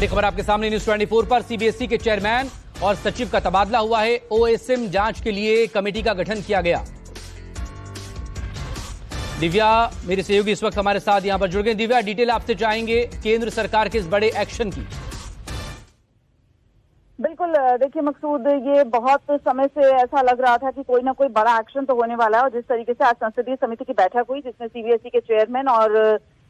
बड़ी खबर आपके सामने न्यूज 24 पर। सीबीएसई के चेयरमैन और सचिव का तबादला हुआ है। ओएसएम जांच के लिए कमेटी का गठन किया गया। दिव्या मेरी सहयोगी इस वक्त हमारे साथ यहां पर जुड़ गए। दिव्या, डिटेल आपसे चाहेंगे केंद्र सरकार के इस बड़े एक्शन की। बिल्कुल, देखिए मकसूद, ये बहुत समय से ऐसा लग रहा था कि कोई ना कोई बड़ा एक्शन तो होने वाला है। और जिस तरीके से आज संसदीय समिति की बैठक हुई जिसमें सीबीएसई के चेयरमैन और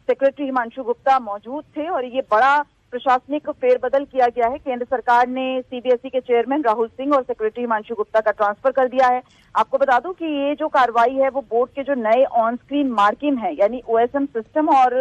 सेक्रेटरी हिमांशु गुप्ता मौजूद थे और ये बड़ा प्रशासनिक फेरबदल किया गया है। केंद्र सरकार ने सीबीएसई के चेयरमैन राहुल सिंह और सेक्रेटरी हिमांशु गुप्ता का ट्रांसफर कर दिया है। आपको बता दूं कि ये जो कार्रवाई है वो बोर्ड के जो नए ऑन स्क्रीन मार्किंग है यानी ओएसएम सिस्टम और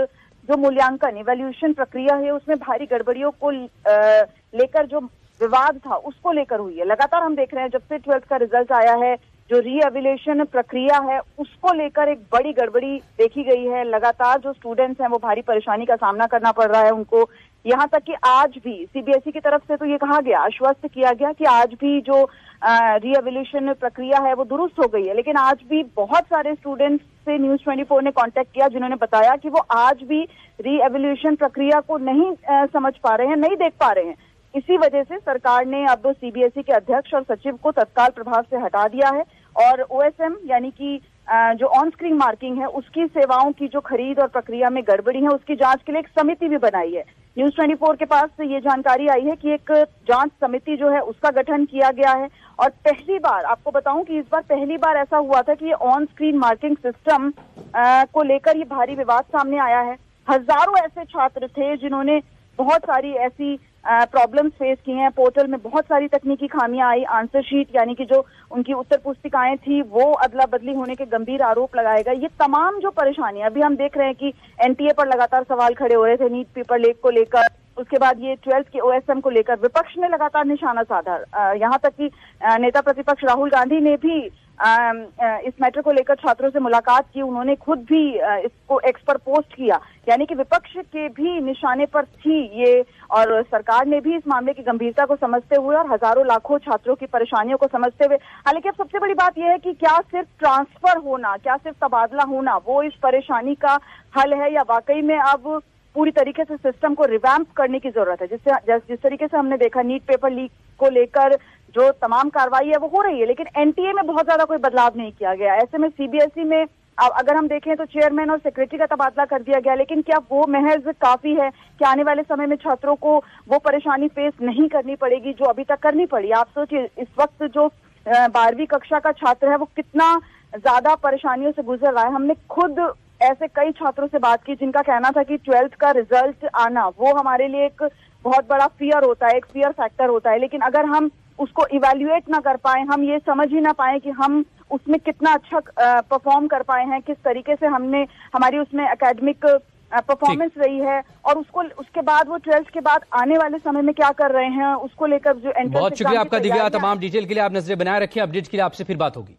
जो मूल्यांकन इवैल्यूएशन प्रक्रिया है उसमें भारी गड़बड़ियों को लेकर जो विवाद था उसको लेकर हुई है। लगातार हम देख रहे हैं जब से 12th का रिजल्ट आया है, जो रीएवल्यूएशन प्रक्रिया है उसको लेकर एक बड़ी गड़बड़ी देखी गई है। लगातार जो स्टूडेंट्स हैं वो भारी परेशानी का सामना करना पड़ रहा है उनको। यहाँ तक कि आज भी सीबीएसई की तरफ से तो ये कहा गया, आश्वस्त किया गया कि आज भी जो रीएवल्यूएशन प्रक्रिया है वो दुरुस्त हो गई है। लेकिन आज भी बहुत सारे स्टूडेंट्स से न्यूज 24 ने कांटेक्ट किया जिन्होंने बताया कि वो आज भी रीएवल्यूएशन प्रक्रिया को नहीं समझ पा रहे हैं, नहीं देख पा रहे हैं। इसी वजह से सरकार ने अब सीबीएसई के अध्यक्ष और सचिव को तत्काल प्रभाव से हटा दिया है और ओएसएम यानी कि जो ऑन स्क्रीन मार्किंग है उसकी सेवाओं की जो खरीद और प्रक्रिया में गड़बड़ी है उसकी जांच के लिए एक समिति भी बनाई है। न्यूज 24 के पास से ये जानकारी आई है कि एक जांच समिति जो है उसका गठन किया गया है। और पहली बार आपको बताऊं कि इस बार पहली बार ऐसा हुआ था कि ये ऑन स्क्रीन मार्किंग सिस्टम को लेकर ये भारी विवाद सामने आया है। हजारों ऐसे छात्र थे जिन्होंने बहुत सारी ऐसी प्रॉब्लम्स फेस की हैं। पोर्टल में बहुत सारी तकनीकी खामियां आई। आंसर शीट यानी कि जो उनकी उत्तर पुस्तिकाएं थी वो अदला बदली होने के गंभीर आरोप लगाए गए। ये तमाम जो परेशानियां अभी हम देख रहे हैं कि एनटीए पर लगातार सवाल खड़े हो रहे थे नीट पेपर लीक को लेकर, उसके बाद ये 12th के ओएसएम को लेकर विपक्ष ने लगातार निशाना साधा। यहाँ तक कि नेता प्रतिपक्ष राहुल गांधी ने भी इस मैटर को लेकर छात्रों से मुलाकात की। उन्होंने खुद भी इसको एक्स पर पोस्ट किया, यानी कि विपक्ष के भी निशाने पर थी ये। और सरकार ने भी इस मामले की गंभीरता को समझते हुए और हजारों लाखों छात्रों की परेशानियों को समझते हुए, हालांकि अब सबसे बड़ी बात यह है कि क्या सिर्फ ट्रांसफर होना, क्या सिर्फ तबादला होना वो इस परेशानी का हल है या वाकई में अब पूरी तरीके से सिस्टम को रिवैम्प करने की जरूरत है। जिस तरीके से हमने देखा नीट पेपर लीक को लेकर जो तमाम कार्रवाई है वो हो रही है, लेकिन एनटीए में बहुत ज्यादा कोई बदलाव नहीं किया गया। ऐसे में सीबीएसई में अगर हम देखें तो चेयरमैन और सेक्रेटरी का तबादला कर दिया गया, लेकिन क्या वो महज काफी है? क्या आने वाले समय में छात्रों को वो परेशानी फेस नहीं करनी पड़ेगी जो अभी तक करनी पड़ी? आप सोचिए इस वक्त जो 12वीं कक्षा का छात्र है वो कितना ज्यादा परेशानियों से गुजर रहा है। हमने खुद ऐसे कई छात्रों से बात की जिनका कहना था कि 12th का रिजल्ट आना वो हमारे लिए एक बहुत बड़ा फियर होता है, एक फियर फैक्टर होता है। लेकिन अगर हम उसको इवैल्यूएट ना कर पाए, हम ये समझ ही ना पाए कि हम उसमें कितना अच्छा परफॉर्म कर पाए हैं, किस तरीके से हमने हमारी उसमें एकेडमिक परफॉर्मेंस रही है और उसके बाद वो 12th के बाद आने वाले समय में क्या कर रहे हैं उसको लेकर जो एंट्रेंस। बहुत शुक्रिया आपका दिव्या, तमाम डिटेल के लिए आप नजरें बनाए रखिए। अपडेट के लिए आपसे फिर बात होगी।